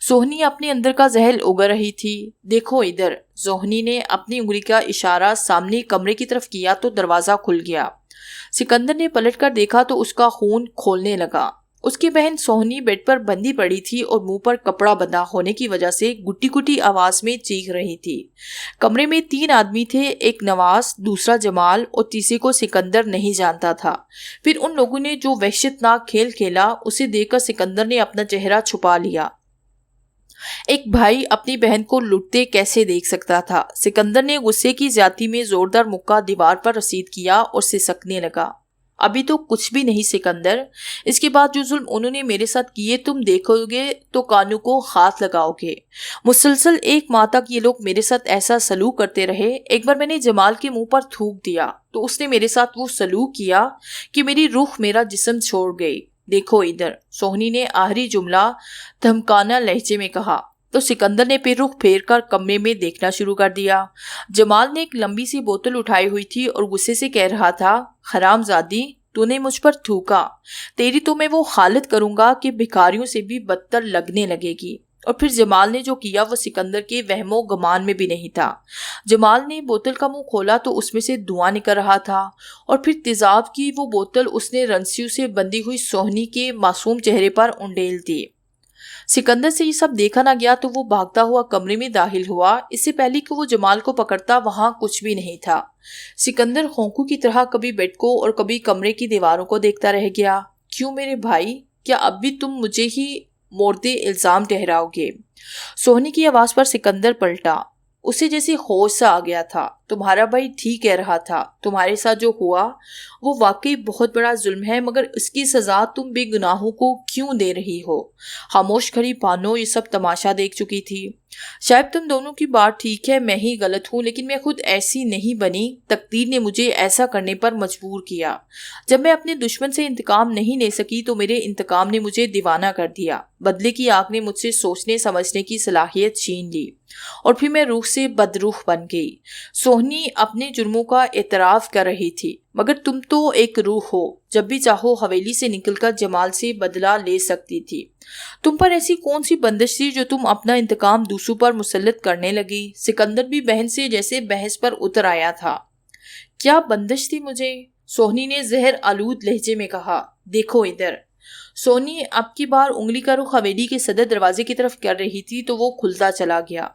سوہنی اپنے اندر کا زہر اگل رہی تھی۔ دیکھو ادھر، سوہنی نے اپنی انگلی کا اشارہ سامنے کمرے کی طرف کیا تو دروازہ کھل گیا۔ سکندر نے پلٹ کر دیکھا تو اس کا خون کھولنے لگا۔ اس کی بہن سوہنی بیڈ پر بندھی پڑی تھی اور منہ پر کپڑا بندھا ہونے کی وجہ سے گٹی گٹی آواز میں چیخ رہی تھی۔ کمرے میں 3 آدمی تھے، ایک نواز، دوسرا جمال اور تیسرے کو سکندر نہیں جانتا تھا۔ پھر ان لوگوں نے جو وحشتناک کھیل کھیلا اسے دیکھ کر سکندر نے اپنا چہرہ چھپا لیا۔ ایک بھائی اپنی بہن کو لٹتے کیسے دیکھ سکتا تھا؟ سکندر نے غصے کی زیادتی میں زوردار مکہ دیوار پر رسید کیا اور سسکنے لگا۔ ابھی تو کچھ بھی نہیں سکندر، اس کے بعد جو ظلم انہوں نے میرے ساتھ کیے تم دیکھو گے تو کانوں کو ہاتھ لگاؤ گے۔ مسلسل 1 ماہ تک یہ لوگ میرے ساتھ ایسا سلوک کرتے رہے۔ ایک بار میں نے جمال کے منہ پر تھوک دیا تو اس نے میرے ساتھ وہ سلوک کیا کہ میری روح میرا جسم چھوڑ گئی۔ دیکھو ادھر، سوہنی نے آخری جملہ دھمکانہ لہجے میں کہا تو سکندر نے پھر رخ پھیر کر کمرے میں دیکھنا شروع کر دیا۔ جمال نے ایک لمبی سی بوتل اٹھائی ہوئی تھی اور غصے سے کہہ رہا تھا، حرام زادی، تو نے مجھ پر تھوکا، تیری تو میں وہ حالت کروں گا کہ بھکاریوں سے بھی بدتر لگنے لگے گی۔ اور پھر جمال نے جو کیا وہ سکندر کے وہم و گمان میں بھی نہیں تھا۔ جمال نے بوتل کا منہ کھولا تو اس میں سے دھواں نکل رہا تھا اور پھر تیزاب کی وہ بوتل اس نے رنسیوں سے بندھی ہوئی سوہنی کے معصوم چہرے پر انڈیل دی۔ سکندر سے یہ سب دیکھا نہ گیا تو وہ بھاگتا ہوا کمرے میں داخل ہوا۔ اس سے پہلے کہ وہ جمال کو پکڑتا وہاں کچھ بھی نہیں تھا۔ سکندر خونکو کی طرح کبھی بیڈ کو اور کبھی کمرے کی دیواروں کو دیکھتا رہ گیا۔ کیوں میرے بھائی، کیا اب بھی تم مجھے ہی مورد الزام ٹھہراؤ گے؟ سوہنی کی آواز پر سکندر پلٹا۔ اسے جیسے ہوش سا آ گیا تھا۔ تمہارا بھائی ٹھیک کہہ رہا تھا، تمہارے ساتھ جو ہوا وہ واقعی بہت بڑا ظلم ہے، مگر اس کی سزا تم بے گناہوں کو کیوں دے رہی ہو؟ خاموش کھڑی بانو یہ سب تماشا دیکھ چکی تھی۔ شاید تم دونوں کی بات ٹھیک ہے، میں ہی غلط ہوں، لیکن میں خود ایسی نہیں بنی، تقدیر نے مجھے ایسا کرنے پر مجبور کیا۔ جب میں اپنے دشمن سے انتقام نہیں لے سکی تو میرے انتقام نے مجھے دیوانہ کر دیا۔ بدلے کی آگ نے مجھ سے سوچنے سمجھنے کی صلاحیت چھین لی اور پھر میں روح سے بدروح بن گئی۔ سوہنی اپنے جرموں کا اعتراف کر رہی تھی۔ مگر تم تو ایک روح ہو، جب بھی چاہو حویلی سے نکل کر جمال سے بدلہ لے سکتی تھی۔ تم پر ایسی کون سی بندش تھی جو تم اپنا انتقام دوسروں پر مسلط کرنے لگی؟ سکندر بھی بہن سے جیسے بحث پر اتر آیا تھا۔ کیا بندش تھی مجھے؟ سوہنی نے زہر آلود لہجے میں کہا۔ دیکھو ادھر۔ سوہنی اب کی بار انگلی کا رخ حویلی کے صدر دروازے کی طرف کر رہی تھی تو وہ کھلتا چلا گیا۔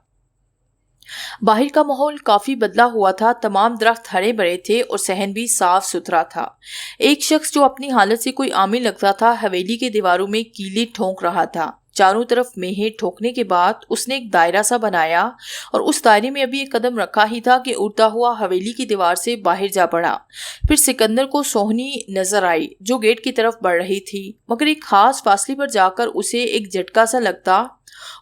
باہر کا ماحول کافی بدلا ہوا تھا۔ تمام درخت ہرے بھرے تھے اور صحن بھی صاف ستھرا تھا۔ ایک شخص جو اپنی حالت سے کوئی عامل لگتا تھا حویلی کے دیواروں میں کیلیں ٹھونک رہا تھا۔ چاروں طرف میخیں ٹھوکنے کے بعد اس نے ایک دائرہ سا بنایا اور اس دائرے میں ابھی ایک قدم رکھا ہی تھا کہ اڑتا ہوا حویلی کی دیوار سے باہر جا پڑا۔ پھر سکندر کو سوہنی نظر آئی جو گیٹ کی طرف بڑھ رہی تھی، مگر ایک خاص فاصلے پر جا کر اسے ایک جھٹکا سا لگتا۔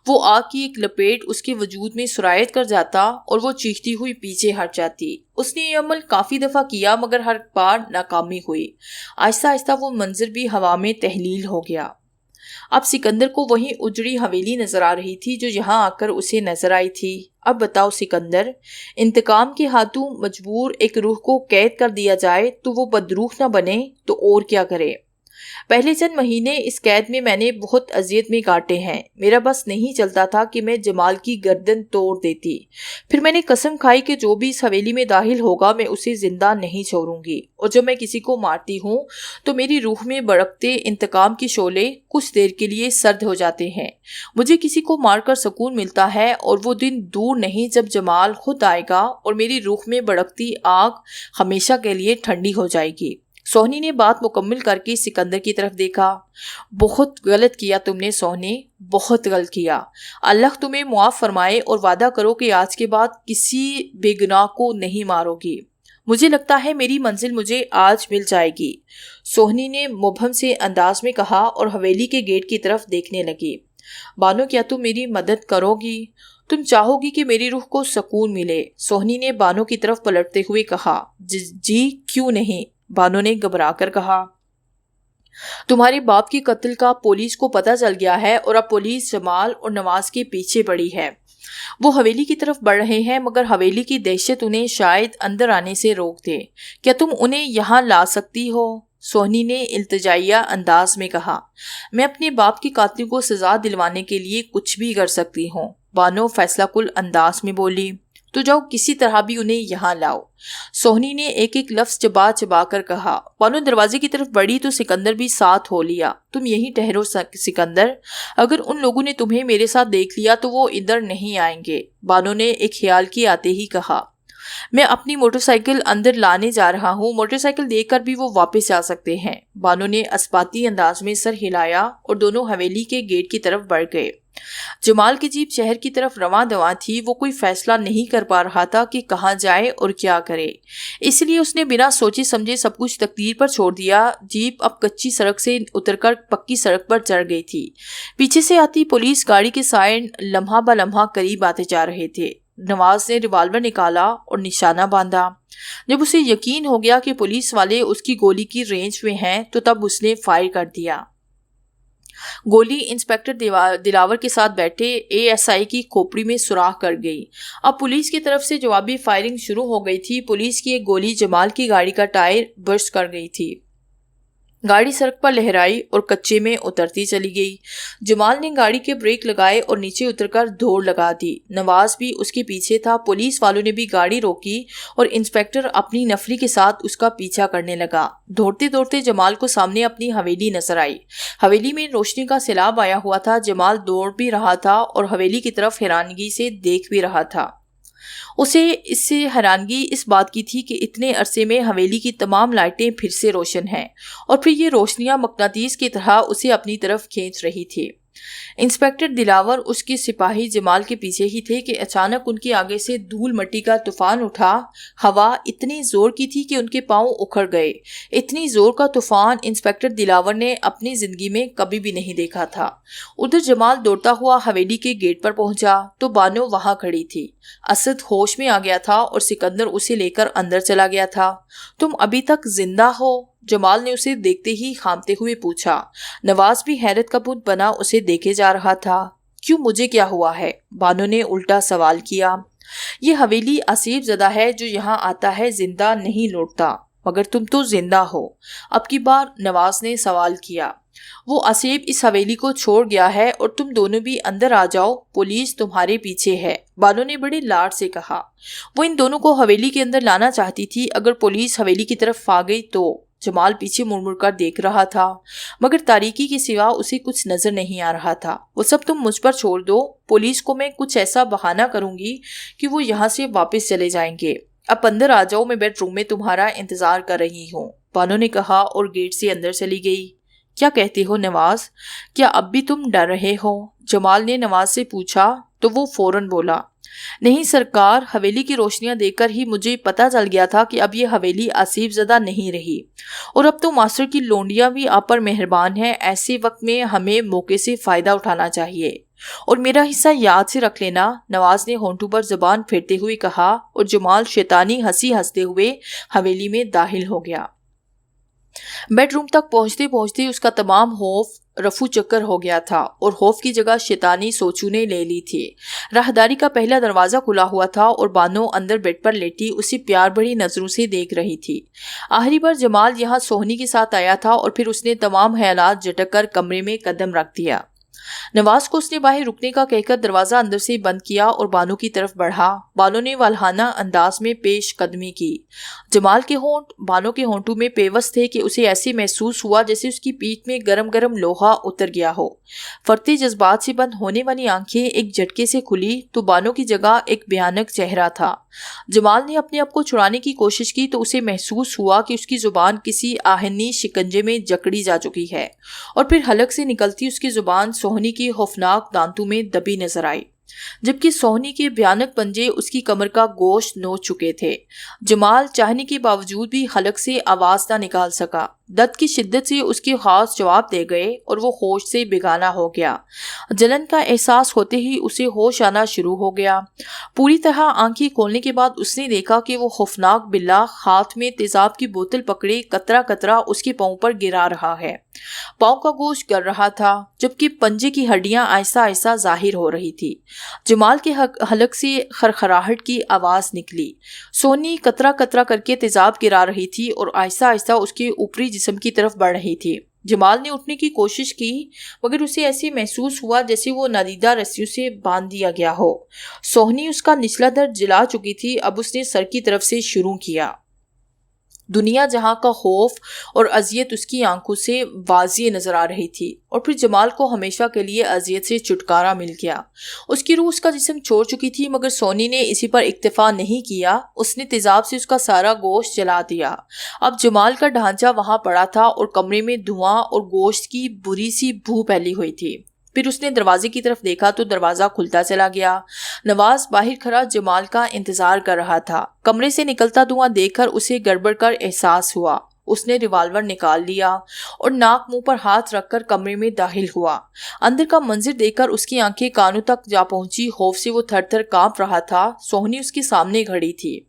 وہ آگ کی ایک لپیٹ اس کے وجود میں سرایت کر جاتا اور وہ چیختی ہوئی پیچھے ہٹ جاتی۔ اس نے یہ عمل کافی دفعہ کیا مگر ہر بار ناکامی ہوئی۔ آہستہ آہستہ وہ منظر بھی ہوا میں تحلیل ہو گیا۔ اب سکندر کو وہی اجڑی حویلی نظر آ رہی تھی جو یہاں آ کر اسے نظر آئی تھی۔ اب بتاؤ سکندر، انتقام کے ہاتھوں مجبور ایک روح کو قید کر دیا جائے تو وہ بدروح نہ بنے تو اور کیا کرے؟ پہلے چند مہینے اس قید میں نے بہت اذیت میں کاٹے ہیں۔ میرا بس نہیں چلتا تھا کہ میں جمال کی گردن توڑ دیتی۔ پھر میں نے قسم کھائی کہ جو بھی اس حویلی میں داخل ہوگا میں اسے زندہ نہیں چھوڑوں گی، اور جب میں کسی کو مارتی ہوں تو میری روح میں بڑکتے انتقام کے شعلے کچھ دیر کے لیے سرد ہو جاتے ہیں۔ مجھے کسی کو مار کر سکون ملتا ہے اور وہ دن دور نہیں جب جمال خود آئے گا اور میری روح میں بڑکتی آگ ہمیشہ کے لیے ٹھنڈی ہو جائے گی۔ سوہنی نے بات مکمل کر کے سکندر کی طرف دیکھا۔ بہت غلط کیا تم نے سوہنی، بہت غلط کیا۔ اللہ تمہیں معاف فرمائے اور وعدہ کرو کہ آج کے بعد کسی بے گناہ کو نہیں مارو گی۔ مجھے لگتا ہے میری منزل مجھے آج مل جائے گی، سوہنی نے مبہم سے انداز میں کہا اور حویلی کے گیٹ کی طرف دیکھنے لگی۔ بانو، کیا تم میری مدد کرو گی؟ تم چاہو گی کہ میری روح کو سکون ملے؟ سوہنی نے بانو کی طرف پلٹتے ہوئے کہا۔ جی کیوں نہیں، بانو نے گھبرا کر کہا۔ تمہارے باپ کے قتل کا پولیس کو پتہ چل گیا ہے اور اب پولیس جمال اور نواز کے پیچھے پڑی ہے۔ وہ حویلی کی طرف بڑھ رہے ہیں مگر حویلی کی دہشت انہیں شاید اندر آنے سے روک دے۔ کیا تم انہیں یہاں لا سکتی ہو؟ سوہنی نے التجائیہ انداز میں کہا۔ میں اپنے باپ کے قاتل کو سزا دلوانے کے لیے کچھ بھی کر سکتی ہوں، بانو فیصلہ کل انداز میں بولی۔ تو جاؤ کسی طرح بھی انہیں یہاں لاؤ۔ سوہنی نے ایک ایک لفظ چبا چبا کر کہا۔ بانو دروازے کی طرف بڑھی تو سکندر بھی ساتھ ہو لیا۔ تم یہیں ٹھہرو سکندر، اگر ان لوگوں نے تمہیں میرے ساتھ دیکھ لیا تو وہ ادھر نہیں آئیں گے، بانو نے ایک خیال کی آتے ہی کہا۔ میں اپنی موٹر سائیکل اندر لانے جا رہا ہوں، موٹر سائیکل دیکھ کر بھی وہ واپس جا سکتے ہیں۔ بانو نے اسباتی انداز میں سر ہلایا اور دونوں حویلی کے گیٹ کی طرف بڑھ گئے۔ جمال کی جیپ شہر کی طرف رواں دواں تھی۔ وہ کوئی فیصلہ نہیں کر پا رہا تھا کہ کہاں جائے اور کیا کرے، اس لیے اس نے بنا سوچے سمجھے سب کچھ تقدیر پر چھوڑ دیا۔ جیپ اب کچی سڑک سے اتر کر پکی سڑک پر چڑھ گئی تھی۔ پیچھے سے آتی پولیس گاڑی کے سائن لمحہ بہ لمحہ قریب آتے جا رہے تھے۔ نواز نے ریوالور نکالا اور نشانہ باندھا۔ جب اسے یقین ہو گیا کہ پولیس والے اس کی گولی کی رینج میں ہیں تو تب اس نے فائر کر دیا۔ گولی انسپکٹر دلاور کے ساتھ بیٹھے ASI کی کھوپڑی میں سوراخ کر گئی۔ اب پولیس کی طرف سے جوابی فائرنگ شروع ہو گئی تھی۔ پولیس کی ایک گولی جمال کی گاڑی کا ٹائر برسٹ کر گئی تھی۔ گاڑی سڑک پر لہرائی اور کچے میں اترتی چلی گئی۔ جمال نے گاڑی کے بریک لگائے اور نیچے اتر کر دوڑ لگا دی۔ نواز بھی اس کے پیچھے تھا۔ پولیس والوں نے بھی گاڑی روکی اور انسپکٹر اپنی نفری کے ساتھ اس کا پیچھا کرنے لگا۔ دوڑتے دوڑتے جمال کو سامنے اپنی حویلی نظر آئی۔ حویلی میں روشنی کا سیلاب آیا ہوا تھا۔ جمال دوڑ بھی رہا تھا اور حویلی کی طرف حیرانگی سے دیکھ بھی رہا تھا۔ اسے اس سے حیرانگی اس بات کی تھی کہ اتنے عرصے میں حویلی کی تمام لائٹیں پھر سے روشن ہیں اور پھر یہ روشنیاں مقناطیس کی طرح اسے اپنی طرف کھینچ رہی تھی۔ انسپکٹر دلاور اس کے سپاہی جمال کے پیچھے ہی تھے کہ اچانک ان کے آگے سے دھول مٹی کا طوفان اٹھا۔ ہوا اتنی زور کی تھی کہ ان کے پاؤں اکھڑ گئے۔ اتنی زور کا طوفان انسپکٹر دلاور نے اپنی زندگی میں کبھی بھی نہیں دیکھا تھا۔ ادھر جمال دوڑتا ہوا حویلی کے گیٹ پر پہنچا تو بانو وہاں کھڑی تھی۔ اسد ہوش میں آ گیا تھا اور سکندر اسے لے کر اندر چلا گیا تھا۔ تم ابھی تک زندہ ہو؟ جمال نے اسے دیکھتے ہی خامتے ہوئے پوچھا۔ نواز بھی حیرت کا بت بنا اسے دیکھے جا رہا تھا۔ کیوں، مجھے کیا ہوا ہے؟ بانو نے الٹا سوال کیا۔ یہ حویلی آسیب زدہ ہے، جو یہاں آتا ہے زندہ نہیں لوٹتا، مگر تم تو زندہ ہو۔ اب کی بار نواز نے سوال کیا۔ وہ آسیب اس حویلی کو چھوڑ گیا ہے اور تم دونوں بھی اندر آ جاؤ، پولیس تمہارے پیچھے ہے، بانو نے بڑے لاڈ سے کہا۔ وہ ان دونوں کو حویلی کے اندر لانا چاہتی تھی۔ اگر پولیس حویلی کی طرف آ گئی تو جمال پیچھے مڑ مڑ کر دیکھ رہا تھا، مگر تاریکی کے سوا اسے کچھ نظر نہیں آ رہا تھا۔ وہ سب تم مجھ پر چھوڑ دو، پولیس کو میں کچھ ایسا بہانہ کروں گی کہ وہ یہاں سے واپس چلے جائیں گے۔ اب اندر آ جاؤ، میں بیڈ روم میں تمہارا انتظار کر رہی ہوں، بانو نے کہا اور گیٹ سے اندر چلی گئی۔ کیا کہتے ہو نواز؟ کیا اب بھی تم ڈر رہے ہو؟ جمال نے نواز سے پوچھا تو وہ فوراً بولا، نہیں سرکار، حویلی کی روشنیاں دیکھ کر ہی مجھے پتہ چل گیا تھا کہ اب یہ حویلی آسیب زدہ نہیں رہی، اور اب تو ماسٹر کی لونڈیاں بھی آپ پر مہربان ہیں۔ ایسے وقت میں ہمیں موقع سے فائدہ اٹھانا چاہیے، اور میرا حصہ یاد سے رکھ لینا، نواز نے ہونٹوں پر زبان پھیرتے ہوئے کہا، اور جمال شیطانی ہنسی ہنستے ہوئے حویلی میں داخل ہو گیا۔ بیڈ روم تک پہنچتے پہنچتے اس کا تمام خوف رفو چکر ہو گیا تھا اور خوف کی جگہ شیطانی سوچوں نے لے لی تھی۔ راہداری کا پہلا دروازہ کھلا ہوا تھا اور بانو اندر بیڈ پر لیٹی اسے پیار بھری نظروں سے دیکھ رہی تھی۔ آخری بار جمال یہاں سوہنی کے ساتھ آیا تھا اور پھر اس نے تمام خیالات جھٹک کر کمرے میں قدم رکھ دیا۔ نواز کو اس نے باہر رکنے کا کہہ کر دروازہ اندر سے بند کیا اور بانو کی طرف بڑھا۔ بانو نے والہانہ انداز میں پیش قدمی کی۔ جمال کے ہونٹ بانو کے ہونٹوں میں پیوست تھے کہ اسے ایسے محسوس ہوا جیسے اس کی پیٹھ میں گرم گرم لوہا اتر گیا ہو۔ فرتے جذبات سے بند ہونے والی آنکھیں ایک جھٹکے سے کھلی تو بانو کی جگہ ایک بھیانک چہرہ تھا۔ جمال نے اپنے آپ کو چھڑانے کی کوشش کی تو اسے محسوس ہوا کہ اس کی زبان کسی آہنی شکنجے میں جکڑی جا چکی ہے، اور پھر حلق سے نکلتی اس کی زبان سوہنی کی خوفناک دانتوں میں دبی نظر آئی، جبکہ سوہنی کے بھیانک پنجے اس کی کمر کا گوشت نوچ چکے تھے۔ جمال چاہنے کے باوجود بھی حلق سے آواز نہ نکال سکا۔ درد کی شدت سے اس کے خواص جواب دے گئے اور وہ ہوش سے بیگانہ ہو گیا۔ جلن کا احساس ہوتے ہی اسے ہوش آنا شروع ہو گیا۔ پوری طرح آنکھیں کھولنے کے بعد اس نے دیکھا کہ وہ خوفناک بلّہ ہاتھ میں تیزاب کی بوتل پکڑے قطرہ قطرہ اس کے پاؤں پر گرا رہا ہے۔ پاؤں کا گوشت گر رہا تھا جبکہ پنجے کی ہڈیاں آہستہ آہستہ ظاہر ہو رہی تھی۔ جمال کے حلق سے خرخراہٹ کی آواز نکلی۔ سونی قطرہ قطرہ کر کے تیزاب گرا رہی تھی اور آہستہ آہستہ اس کے اوپری جسم کی طرف بڑھ رہی تھی۔ جمال نے اٹھنے کی کوشش کی مگر اسے ایسے محسوس ہوا جیسے وہ نادیدہ رسیوں سے باندھ دیا گیا ہو۔ سوہنی اس کا نچلا در جلا چکی تھی۔ اب اس نے سر کی طرف سے شروع کیا۔ دنیا جہاں کا خوف اور اذیت اس کی آنکھوں سے واضح نظر آ رہی تھی، اور پھر جمال کو ہمیشہ کے لیے اذیت سے چھٹکارا مل گیا۔ اس کی روح اس کا جسم چھوڑ چکی تھی مگر سونی نے اسی پر اکتفا نہیں کیا۔ اس نے تیزاب سے اس کا سارا گوشت جلا دیا۔ اب جمال کا ڈھانچہ وہاں پڑا تھا اور کمرے میں دھواں اور گوشت کی بری سی بو پھیلی ہوئی تھی۔ پھر اس نے دروازے کی طرف دیکھا تو دروازہ کھلتا چلا گیا۔ نواز باہر کھڑا جمال کا انتظار کر رہا تھا۔ کمرے سے نکلتا دھواں دیکھ کر اسے گڑبڑ کا احساس ہوا۔ اس نے ریوالور نکال لیا اور ناک منہ پر ہاتھ رکھ کر کمرے میں داخل ہوا۔ اندر کا منظر دیکھ کر اس کی آنکھیں کانوں تک جا پہنچی۔ خوف سے وہ تھر تھر کانپ رہا تھا۔ سوہنی اس کے سامنے کھڑی تھی۔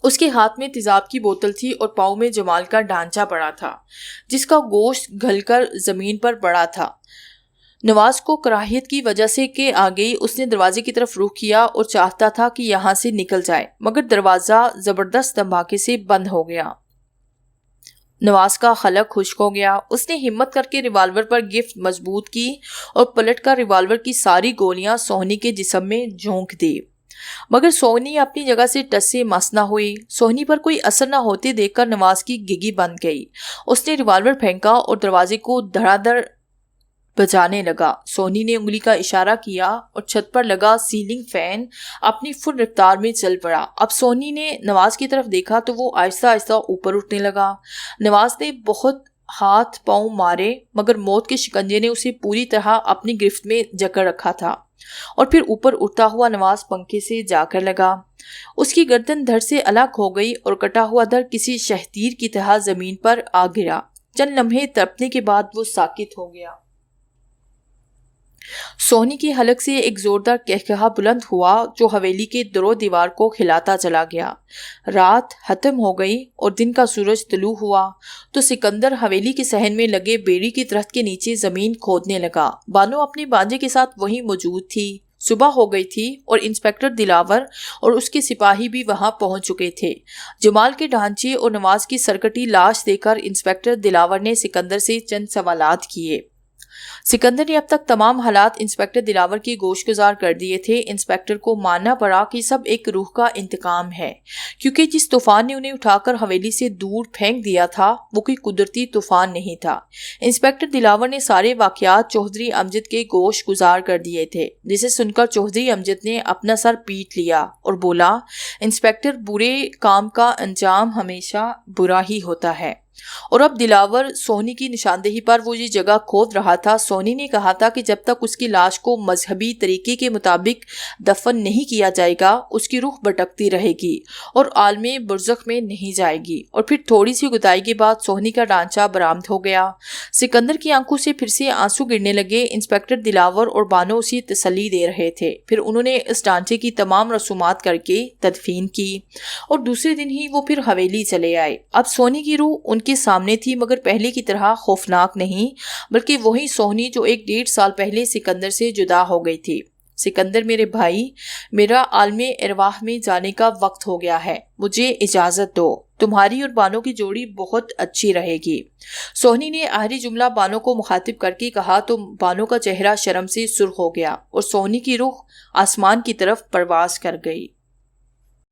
اس کے ہاتھ میں تیزاب کی بوتل تھی اور پاؤں میں جمال کا ڈھانچہ پڑا تھا جس کا گوشت گھل کر زمین پر پڑا تھا۔ نواز کو کراہیت کی وجہ سے کہ آ گئی، اس نے دروازے کی طرف رخ کیا اور چاہتا تھا کہ یہاں سے نکل جائے مگر دروازہ زبردست دھماکے سے بند ہو گیا۔ نواز کا خلق خشک ہو گیا۔ اس نے ہمت کر کے ریوالور پر گرفت مضبوط کی اور پلٹ کر ریوالور کی ساری گولیاں سوہنی کے جسم میں جھونک دی مگر سوہنی اپنی جگہ سے ٹس سے مس نہ ہوئی۔ سوہنی پر کوئی اثر نہ ہوتے دیکھ کر نواز کی گگی بند گئی۔ اس نے ریوالور پھینکا اور دروازے کو دھڑا دھڑ بجانے لگا۔ سوہنی نے انگلی کا اشارہ کیا اور چھت پر لگا سیلنگ فین اپنی فل رفتار میں چل پڑا۔ اب سوہنی نے نواز کی طرف دیکھا تو وہ آہستہ آہستہ اوپر اٹھنے لگا۔ نواز نے بہت ہاتھ پاؤں مارے مگر موت کے شکنجے نے اسے پوری طرح اپنی گرفت میں جکڑ رکھا تھا، اور پھر اوپر اٹھتا ہوا نواز پنکھے سے جا کر لگا۔ اس کی گردن دھڑ سے الگ ہو گئی اور کٹا ہوا دھڑ کسی شہتیر کی طرح زمین پر آ گرا۔ چند لمحے تڑپنے کے بعد وہ ساکت ہو گیا۔ سوہنی کے حلق سے ایک زوردار قہقہا بلند ہوا جو حویلی کے در و دیوار کو کھلاتا چلا گیا۔ رات ختم ہو گئی اور دن کا سورج طلوع ہوا تو سکندر حویلی کے صحن میں لگے بیری کی درخت کے نیچے زمین کھودنے لگا۔ بانو اپنے بانجے کے ساتھ وہیں موجود تھی۔ صبح ہو گئی تھی اور انسپکٹر دلاور اور اس کے سپاہی بھی وہاں پہنچ چکے تھے۔ جمال کے ڈھانچے اور نواز کی سرکٹی لاش دیکھ کر انسپکٹر دلاور نے سکندر سے چند سوالات کیے۔ سکندر نے اب تک تمام حالات انسپکٹر دلاور کی گوش گزار کر دیے تھے۔ انسپکٹر کو ماننا پڑا کہ سب ایک روح کا انتقام ہے، کیونکہ جس طوفان نے انہیں اٹھا کر حویلی سے دور پھینک دیا تھا وہ کوئی قدرتی طوفان نہیں تھا۔ انسپکٹر دلاور نے سارے واقعات چوہدری امجد کے گوش گزار کر دیے تھے، جسے سن کر چوہدری امجد نے اپنا سر پیٹ لیا اور بولا، انسپکٹر، برے کام کا انجام ہمیشہ برا ہی ہوتا ہے۔ اور اب دلاور سوہنی کی نشاندہی پر وہ یہ جگہ کھود رہا تھا۔ سوہنی نے کہا تھا کہ جب تک اس کی لاش کو مذہبی طریقے کے مطابق دفن نہیں کیا جائے گا اس کی روح بھٹکتی رہے گی اور عالم برزخ میں نہیں جائے گی۔ اور پھر تھوڑی سی گدائی کے بعد سوہنی کا ڈھانچہ برآمد ہو گیا۔ سکندر کی آنکھوں سے پھر سے آنسو گرنے لگے۔ انسپکٹر دلاور اور بانو اسے تسلی دے رہے تھے۔ پھر انہوں نے اس ڈھانچے کی تمام رسومات کر کے تدفین کی اور دوسرے دن ہی وہ پھر حویلی چلے آئے۔ اب سوہنی کی روح ان کے سامنے تھی مگر پہلے کی طرح خوفناک نہیں، بلکہ وہی سوہنی جو 1.5 سال پہلے سکندر سے جدا ہو گئی تھی۔ سکندر میرے بھائی، میرا عالم ارواح میں جانے کا وقت ہو گیا ہے، مجھے اجازت دو۔ تمہاری اور بانو کی جوڑی بہت اچھی رہے گی۔ سوہنی نے آخری جملہ بانو کو مخاطب کر کے کہا تو بانو کا چہرہ شرم سے سرخ ہو گیا اور سوہنی کی روح آسمان کی طرف پرواز کر گئی۔